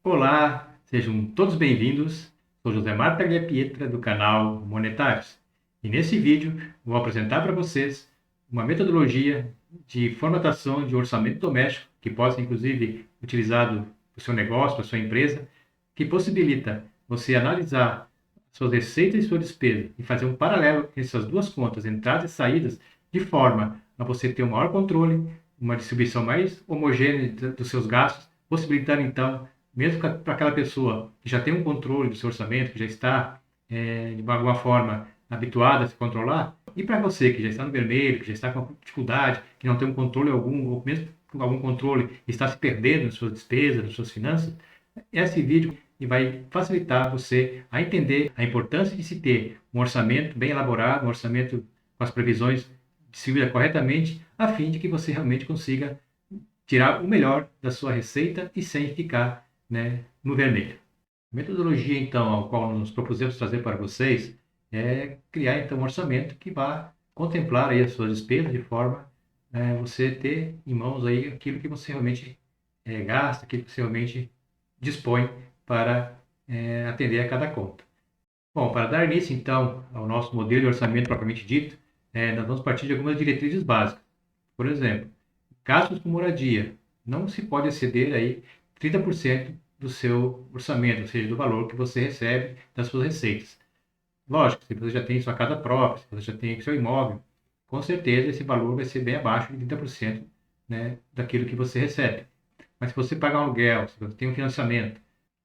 Olá, sejam todos bem-vindos. Sou José Marta Pietra do canal Monetários. E nesse vídeo vou apresentar para vocês uma metodologia de formatação de orçamento doméstico que pode ser inclusive utilizado para o seu negócio, para a sua empresa, que possibilita você analisar suas receitas e sua despesa e fazer um paralelo entre essas duas contas, entradas e saídas, de forma a você ter um maior controle, uma distribuição mais homogênea dos seus gastos, possibilitando então mesmo para aquela pessoa que já tem um controle do seu orçamento, que já está, de alguma forma, habituada a se controlar, e para você que já está no vermelho, que já está com dificuldade, que não tem um controle algum, ou mesmo com algum controle, está se perdendo nas suas despesas, nas suas finanças, esse vídeo vai facilitar você a entender a importância de se ter um orçamento bem elaborado, um orçamento com as previsões distribuídas corretamente, a fim de que você realmente consiga tirar o melhor da sua receita e sem ficar, no vermelho. A metodologia, então, ao qual nos propusemos trazer para vocês é criar, então, um orçamento que vá contemplar aí as suas despesas de forma a você ter em mãos aí aquilo que você realmente gasta, aquilo que você realmente dispõe para atender a cada conta. Bom, para dar início, então, ao nosso modelo de orçamento propriamente dito, nós vamos partir de algumas diretrizes básicas. Por exemplo, gastos com moradia. Não se pode exceder aí 30% do seu orçamento, ou seja, do valor que você recebe das suas receitas. Lógico, se você já tem sua casa própria, se você já tem seu imóvel, com certeza esse valor vai ser bem abaixo de 30%, daquilo que você recebe. Mas se você pagar um aluguel, se você tem um financiamento,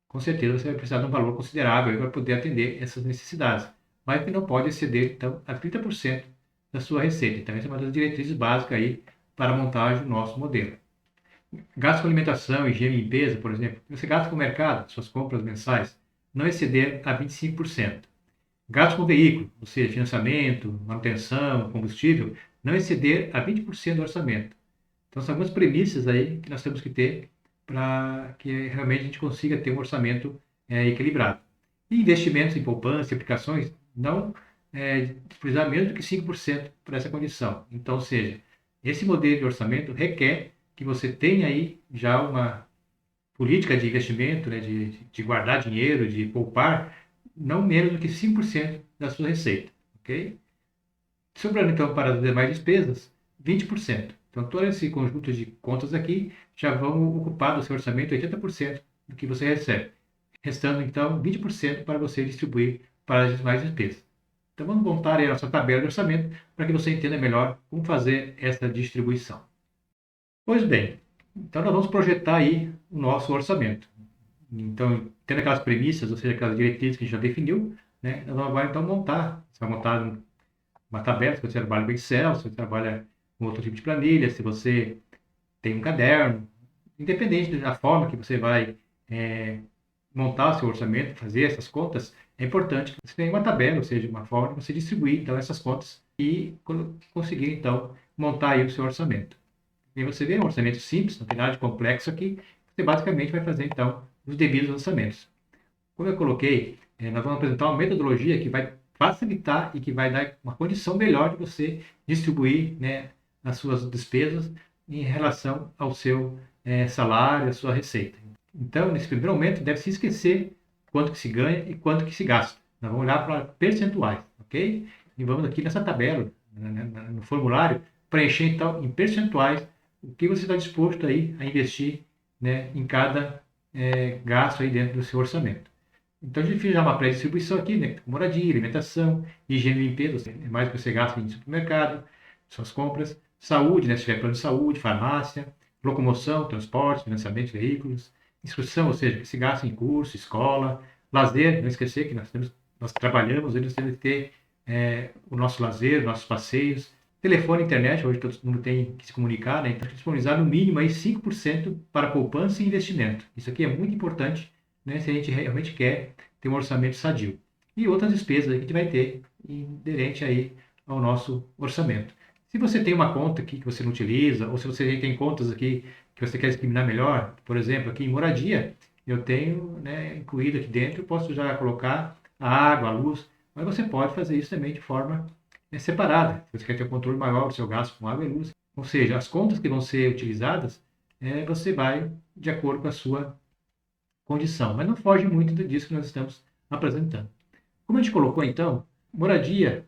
com certeza você vai precisar de um valor considerável para poder atender essas necessidades. Mas que não pode exceder, então, a 30% da sua receita. Então, essa é uma das diretrizes básicas aí para a montagem do nosso modelo. Gasto com alimentação, higiene e limpeza, por exemplo, você gasta com o mercado, suas compras mensais, não exceder a 25%. Gasto com veículo, ou seja, financiamento, manutenção, combustível, não exceder a 20% do orçamento. Então, são algumas premissas aí que nós temos que ter para que realmente a gente consiga ter um orçamento equilibrado. E investimentos em poupança e aplicações não precisar menos do que 5% por essa condição. Então, ou seja, esse modelo de orçamento requer que você tenha aí já uma política de investimento, de guardar dinheiro, de poupar, não menos do que 5% da sua receita, ok? Sobrando então para as demais despesas, 20%. Então, todo esse conjunto de contas aqui já vão ocupar do seu orçamento 80% do que você recebe, restando então 20% para você distribuir para as demais despesas. Então, vamos montar aí a nossa tabela de orçamento para que você entenda melhor como fazer essa distribuição. Pois bem, então nós vamos projetar aí o nosso orçamento. Então, tendo aquelas premissas, ou seja, aquelas diretrizes que a gente já definiu, nós vamos então montar, você vai montar uma tabela, se você trabalha com Excel, se você trabalha com outro tipo de planilha, se você tem um caderno, independente da forma que você vai montar o seu orçamento, fazer essas contas, é importante que você tenha uma tabela, ou seja, uma forma de você distribuir então essas contas e conseguir então montar aí o seu orçamento. E você vê um orçamento simples, não tem nada de complexo aqui, você basicamente vai fazer então os devidos lançamentos. Como eu coloquei, nós vamos apresentar uma metodologia que vai facilitar e que vai dar uma condição melhor de você distribuir, as suas despesas em relação ao seu salário, à sua receita. Então, nesse primeiro momento, deve se esquecer quanto que se ganha e quanto que se gasta. Nós vamos olhar para percentuais, ok? E vamos aqui nessa tabela, no formulário, preencher então em percentuais o que você está disposto aí a investir, em cada gasto aí dentro do seu orçamento. Então, a gente fez já uma pré-distribuição aqui, moradia, alimentação, higiene e limpeza, é mais que você gasta em supermercado, suas compras, saúde, se tiver plano de saúde, farmácia, locomoção, transporte, financiamento de veículos, instrução, ou seja, que se gasta em curso, escola, lazer, não esquecer que nós trabalhamos, nós temos que ter o nosso lazer, nossos passeios, telefone, internet, hoje todo mundo tem que se comunicar, então disponibilizar no mínimo aí 5% para poupança e investimento. Isso aqui é muito importante, se a gente realmente quer ter um orçamento sadio. E outras despesas que a gente vai ter inerente aí ao nosso orçamento. Se você tem uma conta aqui que você não utiliza, ou se você tem contas aqui que você quer discriminar melhor, por exemplo, aqui em moradia, eu tenho incluído aqui dentro, eu posso já colocar a água, a luz, mas você pode fazer isso também de forma separada. Se você quer ter um controle maior do seu gasto com água e luz. Ou seja, as contas que vão ser utilizadas, você vai de acordo com a sua condição, mas não foge muito disso que nós estamos apresentando. Como a gente colocou, então, moradia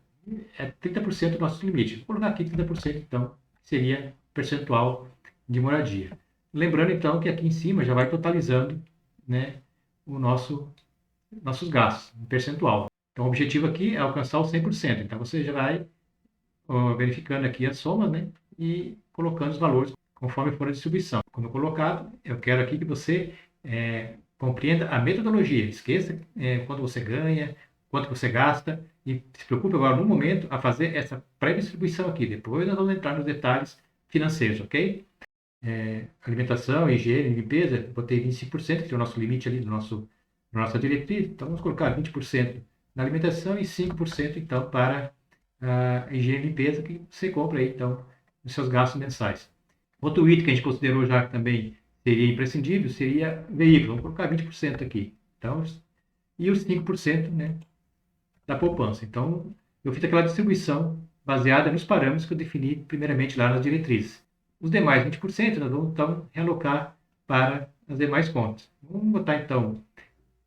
é 30% do nosso limite. Vou colocar aqui 30%, então, seria percentual de moradia. Lembrando, então, que aqui em cima já vai totalizando, né, o nossos gastos, em percentual. Então, o objetivo aqui é alcançar o 100%. Então, você já vai verificando aqui as somas, né, e colocando os valores conforme for a distribuição. Como colocado, eu quero aqui que você compreenda a metodologia. Esqueça quanto você ganha, quanto você gasta e se preocupe agora, no momento, a fazer essa pré-distribuição aqui. Depois nós vamos entrar nos detalhes financeiros, ok? Alimentação, higiene, limpeza, botei 25%, que é o nosso limite ali da nossa diretriz. Então, vamos colocar 20% na alimentação e 5%, então, para a higiene e limpeza, que você compra aí, então, nos seus gastos mensais. Outro item que a gente considerou já que também seria imprescindível seria veículo. Vamos colocar 20% aqui. Então, e os 5%, né, da poupança. Então, eu fiz aquela distribuição baseada nos parâmetros que eu defini primeiramente lá nas diretrizes. Os demais 20% nós vamos então realocar para as demais contas. Vamos botar então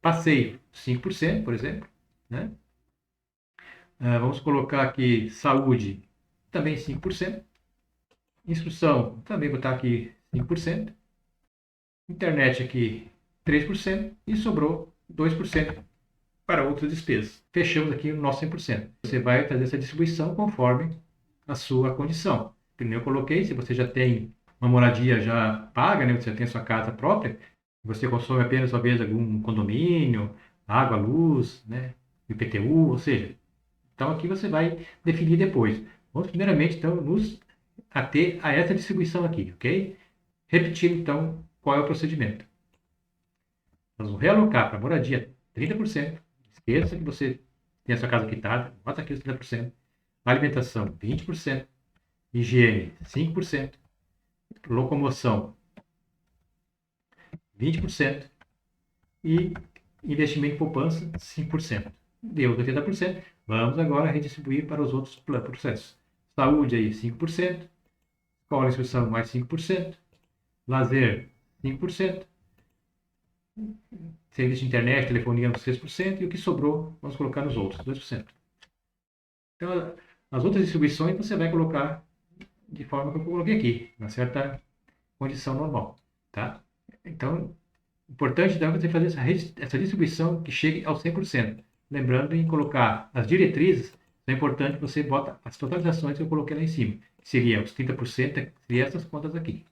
passeio 5%, por exemplo, né? Vamos colocar aqui saúde também 5%. Instrução também botar aqui 5%. Internet aqui 3% e sobrou 2% para outras despesas. Fechamos aqui o nosso 100%. Você vai fazer essa distribuição conforme a sua condição. Primeiro eu coloquei, se você já tem uma moradia já paga, né, você já tem a sua casa própria, você consome apenas talvez algum condomínio, água, luz, né, IPTU, ou seja, então aqui você vai definir depois. Vamos primeiramente então nos ater a essa distribuição aqui, ok? Repetindo então qual é o procedimento. Nós vamos realocar para moradia 30%. Esqueça que você tem a sua casa quitada, bota aqui os 30%. Alimentação 20%. Higiene 5%. Locomoção 20%. E investimento em poupança 5%. Deu 80%. Vamos agora redistribuir para os outros processos. Saúde aí 5%. Escola e instrução mais 5%. Lazer 5%. Serviço de internet, telefonia uns 6%. E o que sobrou, vamos colocar nos outros, 2%. Então, as outras distribuições você vai colocar de forma que eu coloquei aqui, na certa condição normal, tá? Então, importante então você fazer essa distribuição que chegue ao 100%. Lembrando em colocar as diretrizes, é importante que você bota as totalizações que eu coloquei lá em cima. Que seria os 30%, seria essas contas aqui.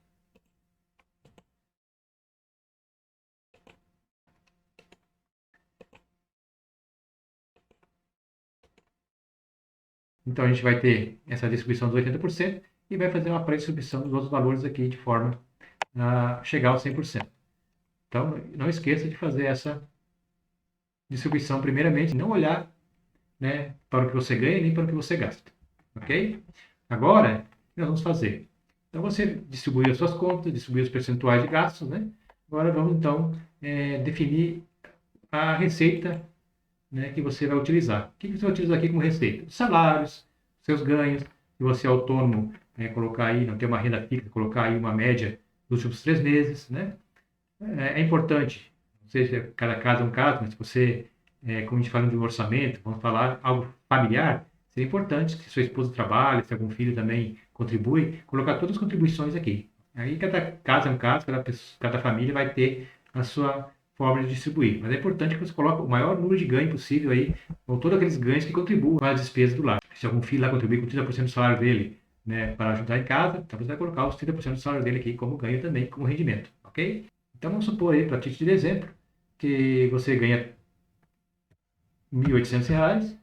Então, a gente vai ter essa distribuição dos 80% e vai fazer uma pré-distribuição dos outros valores aqui de forma a chegar aos 100%. Então, não esqueça de fazer essa distribuição primeiramente, não olhar, né, para o que você ganha nem para o que você gasta. Ok? Agora, o que nós vamos fazer? Então, você distribuiu as suas contas, distribuiu os percentuais de gastos, né? Agora vamos, então, definir a receita, né, que você vai utilizar. O que você vai utilizar aqui como receita? Os salários, seus ganhos. Se você é autônomo, colocar aí, não tem uma renda fixa, colocar aí uma média dos últimos 3 meses, né? É importante, não sei se cada caso é um caso, mas se você, como a gente fala de um orçamento, vamos falar algo familiar, seria importante, se sua esposa trabalha, se algum filho também contribui, colocar todas as contribuições aqui. Aí cada caso é um caso, cada família vai ter a sua forma de distribuir. Mas é importante que você coloque o maior número de ganho possível aí, com todos aqueles ganhos que contribuem com as despesas do lar. Se algum filho lá contribuir com 30% do salário dele, né, para ajudar em casa, então você vai colocar os 30% do salário dele aqui como ganho também, como rendimento, ok? Então vamos supor aí, para título de exemplo, que você ganha R$ 1.800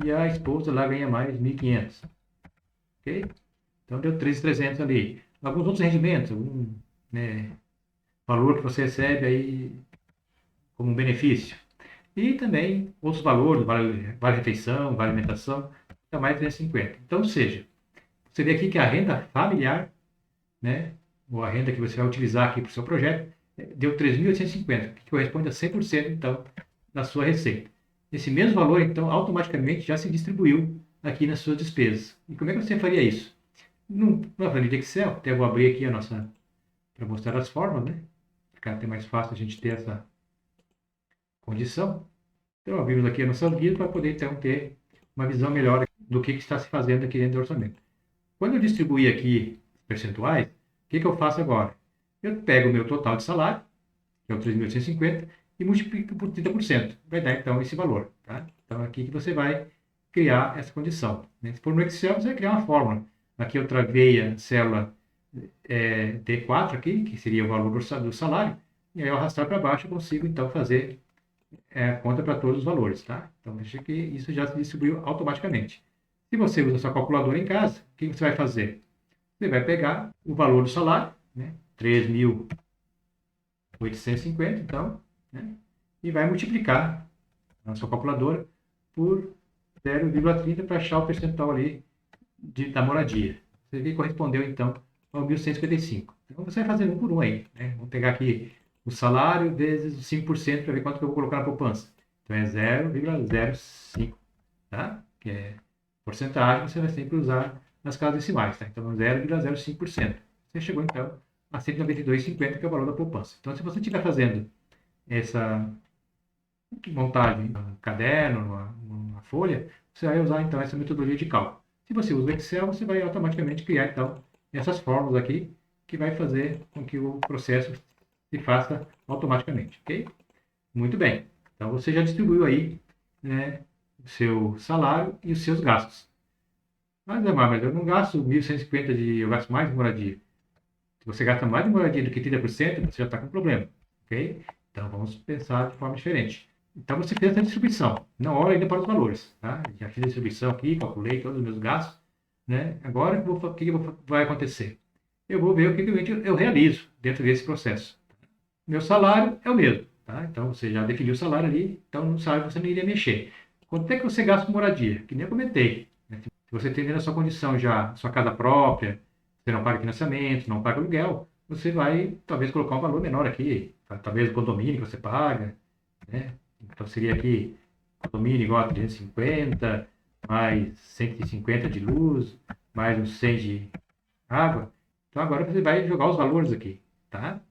e a esposa lá ganha mais 1.500, ok? Então deu 3.300 ali. Alguns outros rendimentos, algum, né, valor que você recebe aí como um benefício. E também outros valores, vale refeição, vale alimentação, dá mais 350. Então, ou seja, você vê aqui que a renda familiar, né, ou a renda que você vai utilizar aqui para o seu projeto, deu 3.850, que corresponde a 100%, então, da sua receita. Esse mesmo valor, então, automaticamente já se distribuiu aqui nas suas despesas. E como é que você faria isso? Numa planilha de Excel, até vou abrir aqui a nossa, para mostrar as formas, né? ficar até mais fácil a gente ter essa condição. Então, abrimos aqui a nossa guia para poder, então, ter uma visão melhor do que está se fazendo aqui dentro do orçamento. Quando eu distribuir aqui os percentuais, o que eu faço agora? Eu pego o meu total de salário, que é o 3.850, e multiplico por 30%. Vai dar, então, esse valor. Tá? Então, aqui que você vai criar essa condição. Né? Se for no Excel, você vai criar uma fórmula. Aqui eu travei a célula D4 aqui, que seria o valor do salário, e aí ao arrastar para baixo eu consigo, então, fazer a conta para todos os valores. Tá? Então, veja que isso já se distribuiu automaticamente. Se você usa a sua calculadora em casa, o que você vai fazer? Você vai pegar o valor do salário, né? 3.850, então, né? E vai multiplicar na sua calculadora por 0,30 para achar o percentual ali da moradia. Você vê que correspondeu, então, ao 1.155. Então, você vai fazer um por um aí. Né? Vamos pegar aqui o salário vezes os 5% para ver quanto que eu vou colocar na poupança. Então, é 0,05, tá? Que é porcentagem, você vai sempre usar nas casas decimais, tá? Então, 0,05%. Você chegou, então, a 192,50, que é o valor da poupança. Então, se você estiver fazendo essa montagem no caderno, numa folha, você vai usar, então, essa metodologia de cálculo. Se você usa o Excel, você vai automaticamente criar, então, essas fórmulas aqui, que vai fazer com que o processo se faça automaticamente, ok? Muito bem. Então, você já distribuiu aí, né, o seu salário e os seus gastos. Mas eu não gasto 1.150 eu gasto mais de moradia. Se você gasta mais de moradia do que 30%, você já está com problema, ok? Então, vamos pensar de forma diferente. Então, você fez essa distribuição. Não olha ainda para os valores, tá? Já fiz a distribuição aqui, calculei todos os meus gastos, né? Agora, o que vai acontecer? Eu vou ver o que eu realizo dentro desse processo. Meu salário é o mesmo, tá? Então, você já definiu o salário ali, então no salário você não iria mexer. Quanto é que você gasta com moradia? Que nem eu comentei. Né? Se você tem dentro da sua condição já, sua casa própria, você não paga financiamento, não paga aluguel, você vai talvez colocar um valor menor aqui, talvez o condomínio que você paga, né? Então seria aqui condomínio igual a 350, mais 150 de luz, mais uns 100 de água. Então agora você vai jogar os valores aqui, tá?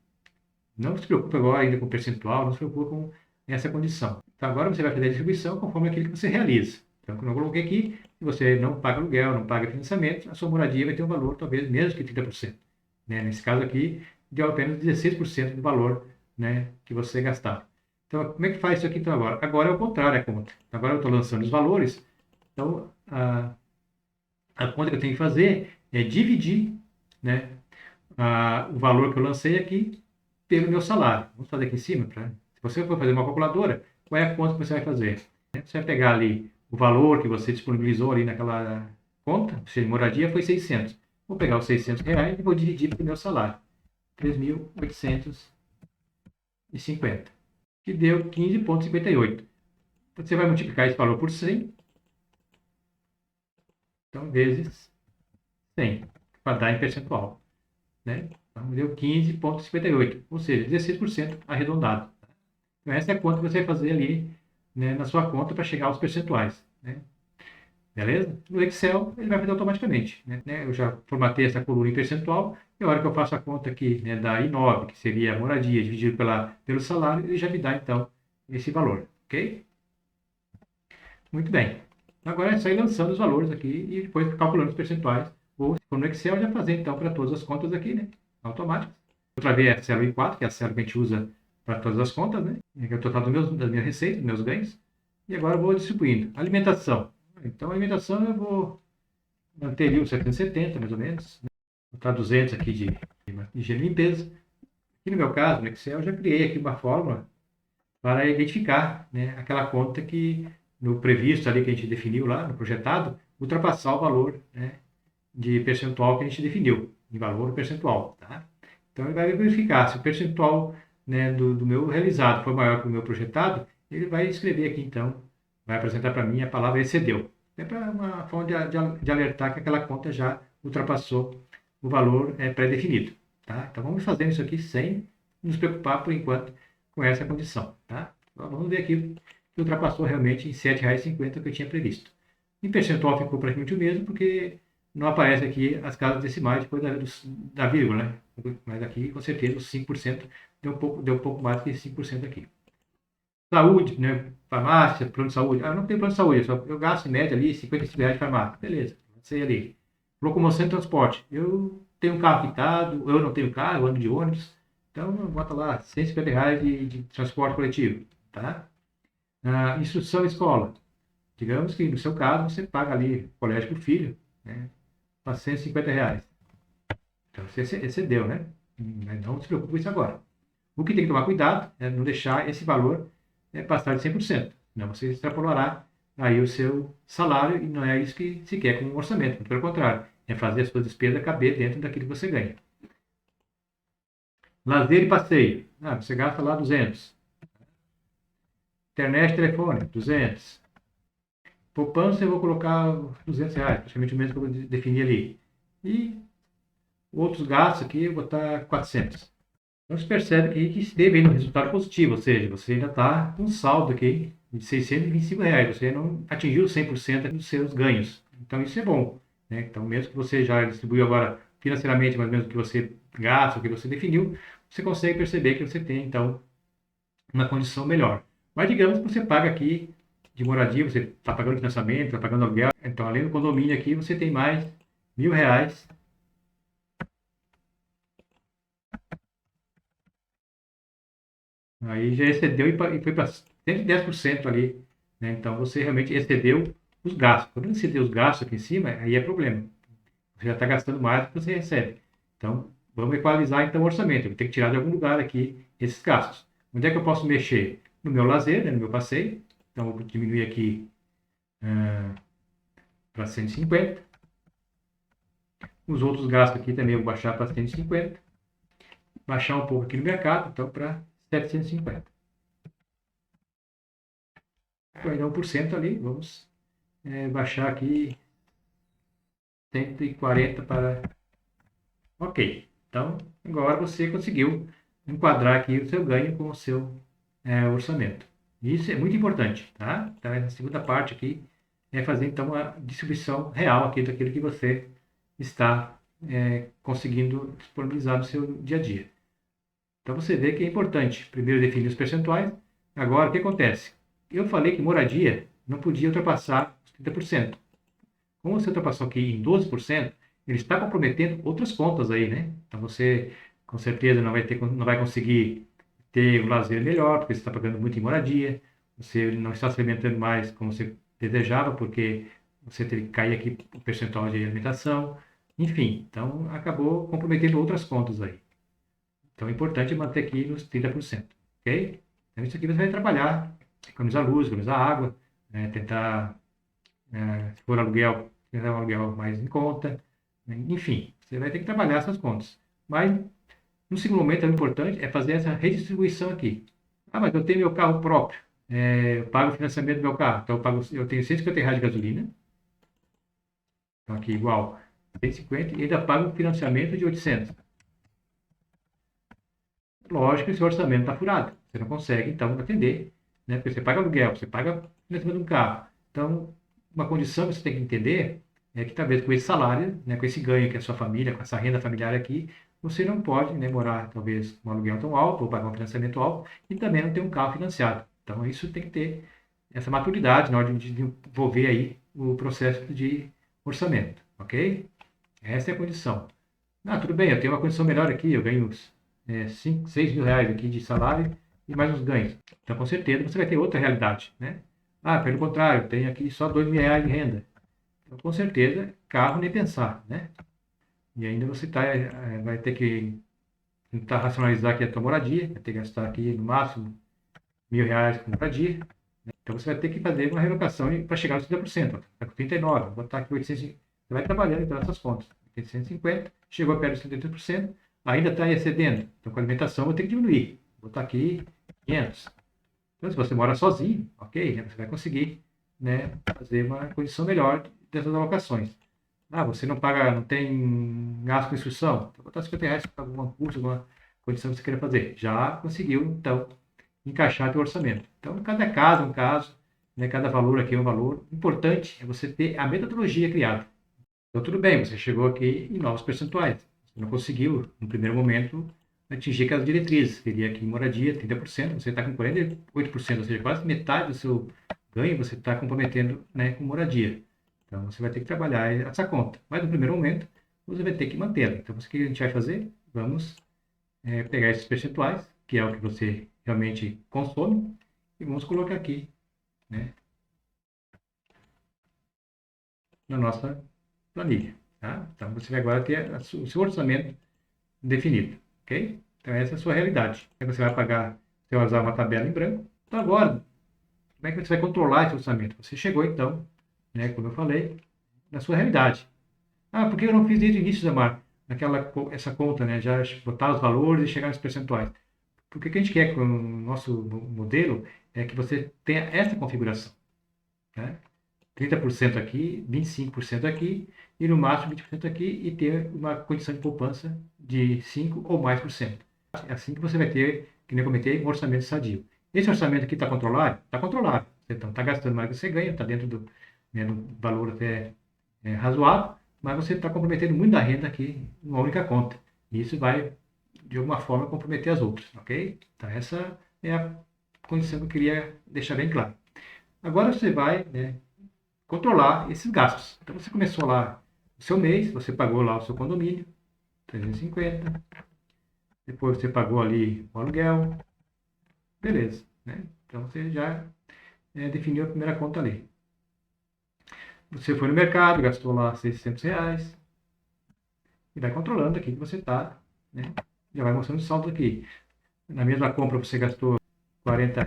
Não se preocupe agora ainda com percentual, não se preocupe com essa condição. Então agora você vai fazer a distribuição conforme aquilo que você realiza. Então, como eu coloquei aqui, se você não paga aluguel, não paga financiamento, a sua moradia vai ter um valor talvez menos que 30%. Né? Nesse caso aqui, deu apenas 16% do valor, né, que você gastava. Então, como é que faz isso aqui então agora? Agora é o contrário a conta. Agora eu estou lançando os valores, então a conta que eu tenho que fazer é dividir, né, o valor que eu lancei aqui pelo meu salário. Vamos fazer aqui em cima. Se você for fazer uma calculadora, qual é a conta que você vai fazer? Você vai pegar ali o valor que você disponibilizou ali naquela conta, ou seja, moradia foi 600. Vou pegar os 600 reais e vou dividir pelo meu salário. 3.850. Que deu 15,58. Você vai multiplicar esse valor por 100. Então, vezes 100, para dar em percentual. Né? Então, deu 15,58, ou seja, 16% arredondado. Então, essa é a conta que você vai fazer ali, né, na sua conta para chegar aos percentuais. Né? Beleza? No Excel, ele vai fazer automaticamente. Né? Eu já formatei essa coluna em percentual, e a hora que eu faço a conta aqui, né, da I9, que seria a moradia, dividido pelo salário, ele já me dá, então, esse valor. Ok? Muito bem. Agora é só ir lançando os valores aqui e depois calculando os percentuais. Ou, se for no Excel, já fazer, então, para todas as contas aqui, né? Automáticas. Outra vez é a célula I4, que é a célula que a gente usa para todas as contas, né? Que é o total das minhas receitas, dos meus ganhos. E agora eu vou distribuindo. Alimentação. Então, a alimentação eu vou manter ali os 770, mais ou menos. Né? Vou botar 200 aqui de higiene e limpeza. Aqui no meu caso, no Excel, eu já criei aqui uma fórmula para identificar, né, aquela conta que no previsto ali que a gente definiu lá, no projetado, ultrapassar o valor, né, de percentual que a gente definiu, em valor percentual. Tá? Então, ele vai verificar se o percentual, né, do meu realizado for maior que o meu projetado, ele vai escrever aqui, então, vai apresentar para mim a palavra excedeu. É para uma forma de alertar que aquela conta já ultrapassou o valor pré-definido. Tá? Então, vamos fazendo isso aqui sem nos preocupar, por enquanto, com essa condição. Tá? Então, vamos ver aqui que ultrapassou realmente em R$ 7,50 que eu tinha previsto. Em percentual ficou praticamente o mesmo, porque não aparece aqui as casas decimais depois da vírgula, né? Mas aqui, com certeza, os 5% deu um pouco mais que 5% aqui. Saúde, né? Farmácia, plano de saúde. Ah, não tem plano de saúde, eu gasto em média ali R$ 55 de farmácia. Beleza, sei ali. Locomoção e transporte. Eu tenho um carro quitado, eu não tenho carro, eu ando de ônibus. Então, bota lá R$ 150 de transporte coletivo, tá? Instrução e escola. Digamos que no seu caso você paga ali colégio para o filho, né? R$ 450. Então você excedeu, né? Mas não se preocupe com isso agora. O que tem que tomar cuidado é não deixar esse valor passar de 100%. Senão você extrapolará aí o seu salário e não é isso que se quer com um orçamento. Pelo contrário, é fazer as suas despesas caber dentro daquilo que você ganha. Lazer e passeio. Você gasta lá 200. Internet e telefone, 200. Poupança eu vou colocar R$ 200, praticamente o mesmo que eu defini ali. E outros gastos aqui eu vou botar 400. Então você percebe que se teve um resultado positivo, ou seja, você ainda está com um saldo aqui de R$ 625, você não atingiu 100% dos seus ganhos. Então isso é bom, né? Então mesmo que você já distribuiu agora financeiramente mais ou menos o que você gasta, o que você definiu, você consegue perceber que você tem então uma condição melhor. Mas digamos que você paga aqui de moradia, você está pagando financiamento, está pagando aluguel, então além do condomínio aqui você tem mais R$ 1.000. Aí já excedeu e foi para 110% ali, né? Então você realmente excedeu os gastos. Quando você exceder os gastos aqui em cima, aí é problema. Você já está gastando mais do que você recebe. Então, vamos equalizar então o orçamento. Eu vou ter que tirar de algum lugar aqui esses gastos. Onde é que eu posso mexer? No meu lazer, né? No meu passeio. Então, eu vou diminuir aqui para 150. Os outros gastos aqui também eu vou baixar para 150. Baixar um pouco aqui no mercado, então para 750. Ainda 1% ali, vamos baixar aqui 140 para... Ok. Então, agora você conseguiu enquadrar aqui o seu ganho com o seu orçamento. Isso é muito importante, tá? Então, a segunda parte aqui é fazer, então, a distribuição real aqui daquilo que você está conseguindo disponibilizar no seu dia a dia. Então, você vê que é importante, primeiro, definir os percentuais. Agora, o que acontece? Eu falei que moradia não podia ultrapassar os 30%. Como você ultrapassou aqui em 12%, ele está comprometendo outras contas aí, né? Então você, com certeza, não vai conseguir ter um lazer melhor, porque você está pagando muito em moradia, você não está se alimentando mais como você desejava, porque você teve que cair aqui o percentual de alimentação, enfim, então acabou comprometendo outras contas aí. Então é importante manter aqui nos 30%, ok? Então isso aqui você vai trabalhar, economizar luz, economizar água, tentar, se for aluguel, tentar um aluguel mais em conta, né? Enfim, você vai ter que trabalhar essas contas. Mas, no segundo momento, o importante é fazer essa redistribuição aqui. Mas eu tenho meu carro próprio, eu pago o financiamento do meu carro, então eu tenho R$ 150 de gasolina, então aqui igual 150, e ainda pago um financiamento de 800. Lógico que o seu orçamento está furado. Você não consegue, então, atender, né? Porque você paga aluguel, você paga financiamento de um carro. Então, uma condição que você tem que entender é que talvez com esse salário, né, com esse ganho que é a sua família, com essa renda familiar aqui, você não pode, né, morar talvez com um aluguel tão alto ou pagar um financiamento alto e também não ter um carro financiado. Então, isso tem que ter essa maturidade na hora de desenvolver aí o processo de orçamento, ok? Essa é a condição. Tudo bem, eu tenho uma condição melhor aqui, eu ganho 5, 6 mil reais aqui de salário e mais uns ganhos. Então, com certeza, você vai ter outra realidade, né? Pelo contrário, eu tenho aqui só R$ 2.000 de renda. Então, com certeza, carro nem pensar, né? E ainda você vai ter que tentar racionalizar aqui a tua moradia, vai ter que gastar aqui no máximo R$ 1.000 com moradia. Né? Então, você vai ter que fazer uma relocação para chegar aos 30%. Está com 39%, vou botar aqui 800. Você vai trabalhando então essas contas. 850, chegou perto dos 30%, ainda está excedendo. Então, com a alimentação, vou ter que diminuir. Vou botar aqui 500. Então, se você mora sozinho, ok, né, você vai conseguir, né, fazer uma condição melhor dessas alocações. Você não paga, não tem gasto com instrução, então botar R$ 50 para algum curso, alguma condição que você queira fazer. Já conseguiu, então, encaixar teu orçamento. Então, cada caso é um caso, né, cada valor aqui é um valor. O importante é você ter a metodologia criada. Então, tudo bem, você chegou aqui em novos percentuais. Você não conseguiu, no primeiro momento, atingir aquelas diretrizes. Seria aqui em moradia 30%, você está com 48%, ou seja, quase metade do seu ganho você está comprometendo, né, com moradia. Então você vai ter que trabalhar essa conta. Mas no primeiro momento você vai ter que mantê-la. Então o que a gente vai fazer? Vamos pegar esses percentuais, que é o que você realmente consome, e vamos colocar aqui, né, na nossa planilha. Tá? Então você vai agora ter o seu orçamento definido, ok? Então essa é a sua realidade. Aí você vai pagar, você vai usar uma tabela em branco. Então agora, como é que você vai controlar esse orçamento? Você chegou então, né, como eu falei, na sua realidade. Ah, por que eu não fiz desde o início, Zamar? Essa conta, né, já botar os valores e chegar nos percentuais. Porque o que a gente quer com o nosso modelo é que você tenha essa configuração, né? 30% aqui, 25% aqui e no máximo 20% aqui e ter uma condição de poupança de 5 ou mais por cento. É assim que você vai ter, que nem eu comentei, um orçamento sadio. Esse orçamento aqui está controlado? Está controlado. Você não está gastando mais do que você ganha, está dentro do, né, do valor até razoável, mas você está comprometendo muito da renda aqui numa única conta. E isso vai, de alguma forma, comprometer as outras, ok? Então essa é a condição que eu queria deixar bem claro. Agora você vai, né, controlar esses gastos. Então você começou lá o seu mês, você pagou lá o seu condomínio, 350. Depois você pagou ali o aluguel, beleza, né? Então você já definiu a primeira conta ali. Você foi no mercado, gastou lá R$ 600 e vai controlando aqui que você está, né? Já vai mostrando o saldo aqui. Na mesma compra você gastou R$ 40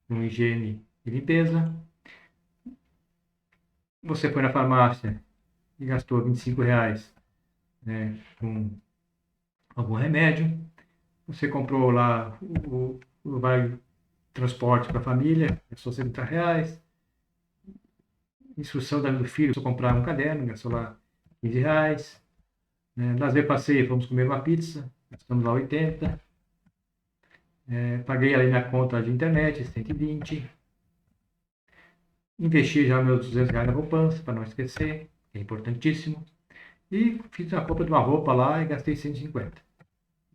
com higiene e limpeza. Você foi na farmácia e gastou R$ 25, né, com algum remédio. Você comprou lá o vale transporte para a família, gastou R$ 70. Instrução do filho, se comprar um caderno, gastou lá R$ 15. Lazer passeio, fomos comer uma pizza, gastamos lá 80. Paguei ali na conta de internet, 120. Investi já meus R$ 200 na poupança, para não esquecer, que é importantíssimo. E fiz a compra de uma roupa lá e gastei 150.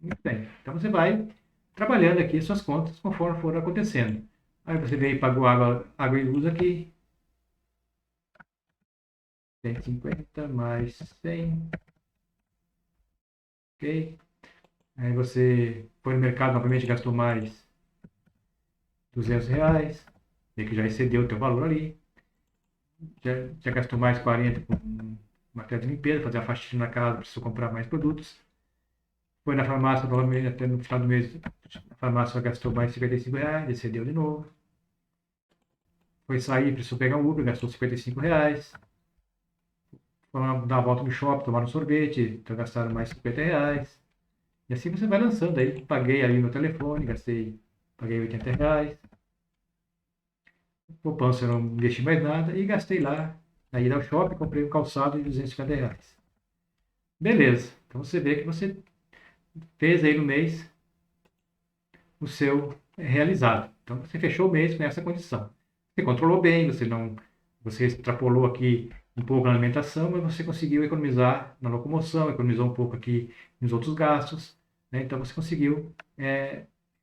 Muito bem. Então você vai trabalhando aqui suas contas conforme for acontecendo. Aí você veio e pagou água e luz aqui. 150 mais 100. Ok? Aí você foi no mercado novamente e gastou mais R$ 200. Vê que já excedeu o teu valor ali. Já gastou mais 40 com material de limpeza, fazer a faxina na casa, precisou comprar mais produtos. Foi na farmácia, provavelmente até no final do mês, a farmácia gastou mais R$ 55, excedeu de novo. Foi sair, precisou pegar um Uber, gastou R$ 55. Foi dar uma volta no shopping, tomar um sorvete, então gastaram mais R$ 50. E assim você vai lançando aí. Paguei ali no telefone, paguei R$ 80. Poupança, eu não investi mais nada e gastei lá. Aí ao shopping, comprei um calçado de R$ 250. Beleza. Então você vê que você fez aí no mês o seu realizado. Então você fechou o mês com essa condição. Você controlou bem, você extrapolou aqui um pouco na alimentação, mas você conseguiu economizar na locomoção, economizou um pouco aqui nos outros gastos, né? Então você conseguiu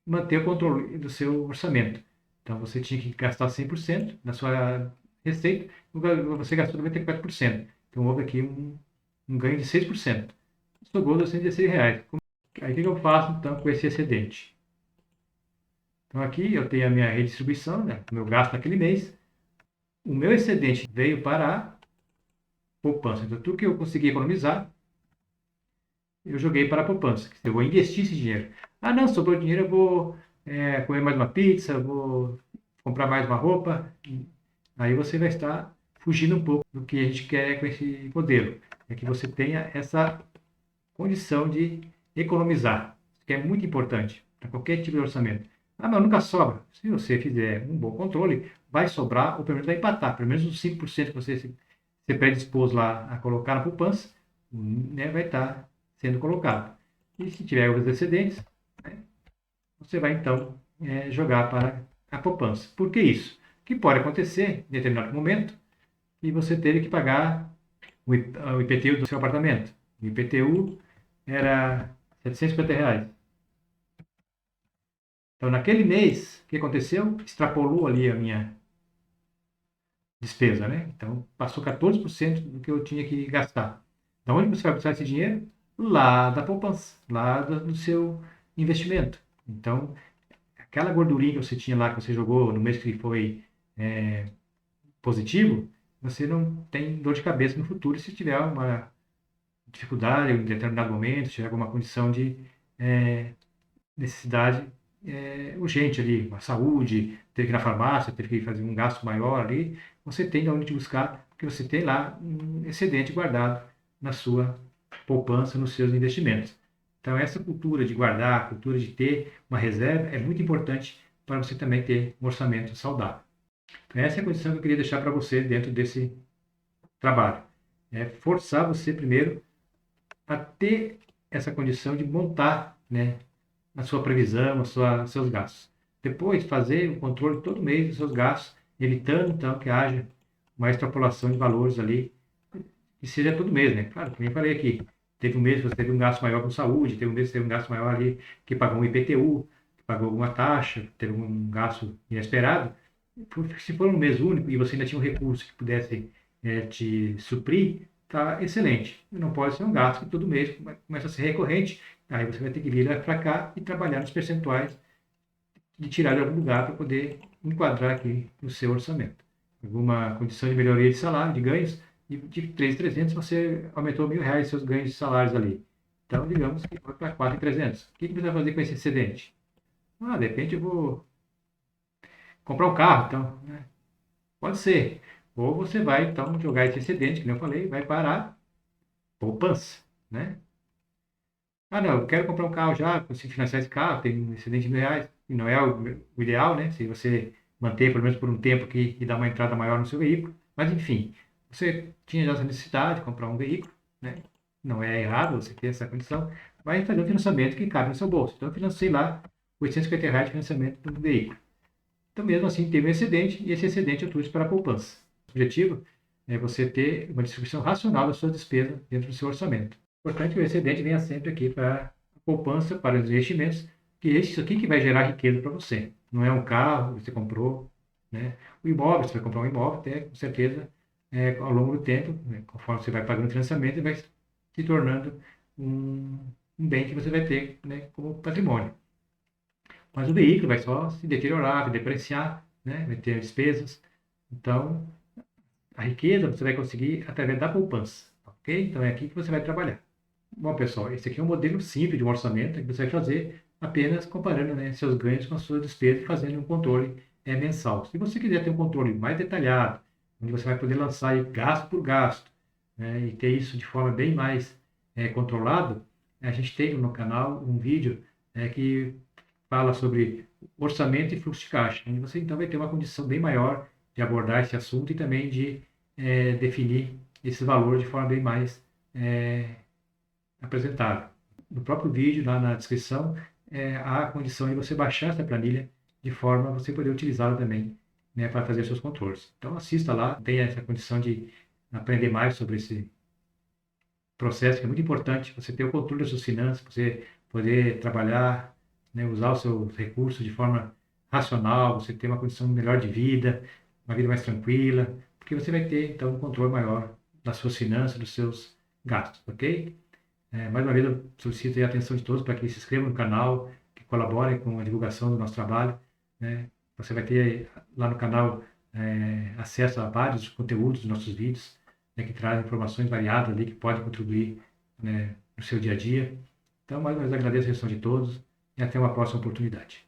manter o controle do seu orçamento. Então você tinha que gastar 100% da sua receita, você gastou 94%. Então houve aqui um ganho de 6%. Sobrou R$ 216. Aí o que eu faço então com esse excedente? Então aqui eu tenho a minha redistribuição, né, o meu gasto naquele mês. O meu excedente veio para a poupança. Então tudo que eu consegui economizar, eu joguei para a poupança. Eu vou investir esse dinheiro. Ah não, sobrou dinheiro, eu vou comer mais uma pizza, vou comprar mais uma roupa. Aí você vai estar fugindo um pouco do que a gente quer com esse modelo. É que você tenha essa condição de economizar. Isso que é muito importante para qualquer tipo de orçamento. Ah, mas nunca sobra. Se você fizer um bom controle, vai sobrar, ou pelo menos vai empatar. Pelo menos os 5% que você se predispôs lá a colocar na poupança, né, vai estar sendo colocado. E se tiver os excedentes, né, você vai então jogar para a poupança. Por que isso? O que pode acontecer em determinado momento que você teve que pagar o IPTU do seu apartamento. O IPTU era R$ 750. Então, naquele mês, o que aconteceu? Extrapolou ali a minha despesa, né? Então, passou 14% do que eu tinha que gastar. Da onde você vai buscar esse dinheiro? Lá da poupança, lá do seu investimento. Então, aquela gordurinha que você tinha lá, que você jogou no mês que foi positivo, você não tem dor de cabeça no futuro se tiver uma dificuldade em determinado momento, se tiver alguma condição de necessidade urgente ali, uma saúde, ter que ir na farmácia, ter que fazer um gasto maior ali, você tem de onde te buscar, porque você tem lá um excedente guardado na sua poupança, nos seus investimentos. Então, essa cultura de guardar, a cultura de ter uma reserva é muito importante para você também ter um orçamento saudável. Então, essa é a condição que eu queria deixar para você dentro desse trabalho. É forçar você primeiro a ter essa condição de montar, né, a sua previsão, seus gastos. Depois, fazer o controle todo mês dos seus gastos, evitando então que haja uma extrapolação de valores ali, que seja todo mês, né? Claro, como eu falei aqui, teve um mês que você teve um gasto maior com saúde, teve um mês que teve um gasto maior ali que pagou um IPTU, que pagou alguma taxa, teve um gasto inesperado. Se for um mês único e você ainda tinha um recurso que pudesse te suprir, tá excelente. Não pode ser um gasto que todo mês começa a ser recorrente, aí você vai ter que vir para cá e trabalhar nos percentuais de tirar de algum lugar para poder enquadrar aqui no seu orçamento. Alguma condição de melhoria de salário, de ganhos, e de 3.300 você aumentou R$ 1.000 seus ganhos de salários ali. Então, digamos que foi para 4.300. O que você vai fazer com esse excedente? De repente eu vou comprar um carro, então, né? Pode ser. Ou você vai, então, jogar esse excedente, que nem eu falei, vai parar poupança, né? Não, eu quero comprar um carro já, consigo financiar esse carro, tem um excedente de R$ 1.000, e não é o ideal, né? Se você manter, pelo menos por um tempo aqui, e dar uma entrada maior no seu veículo. Mas, enfim, você tinha já essa necessidade de comprar um veículo, né? Não é errado você ter essa condição, vai fazer um financiamento que cabe no seu bolso. Então, eu financei lá R$ 850 de financiamento do veículo. Então, mesmo assim, teve um excedente, e esse excedente eu trouxe para a poupança. O objetivo é você ter uma distribuição racional das suas despesas dentro do seu orçamento. Importante que o excedente venha sempre aqui para a poupança, para os investimentos, que é isso aqui que vai gerar riqueza para você. Não é um carro que você comprou, né? O imóvel, você vai comprar um imóvel, até, com certeza, ao longo do tempo, né, conforme você vai pagando o financiamento, ele vai se tornando um bem que você vai ter, né, como patrimônio. Mas o veículo vai só se deteriorar, vai depreciar, né? Vai ter despesas. Então, a riqueza você vai conseguir através da poupança, ok? Então, é aqui que você vai trabalhar. Bom, pessoal, esse aqui é um modelo simples de um orçamento que você vai fazer apenas comparando, né, seus ganhos com as suas despesas e fazendo um controle mensal. Se você quiser ter um controle mais detalhado, onde você vai poder lançar aí gasto por gasto, né, e ter isso de forma bem mais controlado, a gente tem no canal um vídeo que fala sobre orçamento e fluxo de caixa, onde você então vai ter uma condição bem maior de abordar esse assunto e também de definir esse valor de forma bem mais apresentável. No próprio vídeo, lá na descrição, há a condição de você baixar essa planilha de forma a você poder utilizá-la também, né, para fazer seus controles. Então assista lá, tenha essa condição de aprender mais sobre esse processo, que é muito importante, você ter o controle das suas finanças, você poder trabalhar, né, usar os seus recursos de forma racional, você ter uma condição melhor de vida, uma vida mais tranquila, porque você vai ter, então, um controle maior das suas finanças, dos seus gastos, ok? Mais uma vez, eu solicito a atenção de todos para que se inscrevam no canal, que colaborem com a divulgação do nosso trabalho, né? Você vai ter lá no canal acesso a vários conteúdos dos nossos vídeos, né, que trazem informações variadas ali que podem contribuir, né, no seu dia a dia. Então, mais uma vez, agradeço a atenção de todos e até uma próxima oportunidade.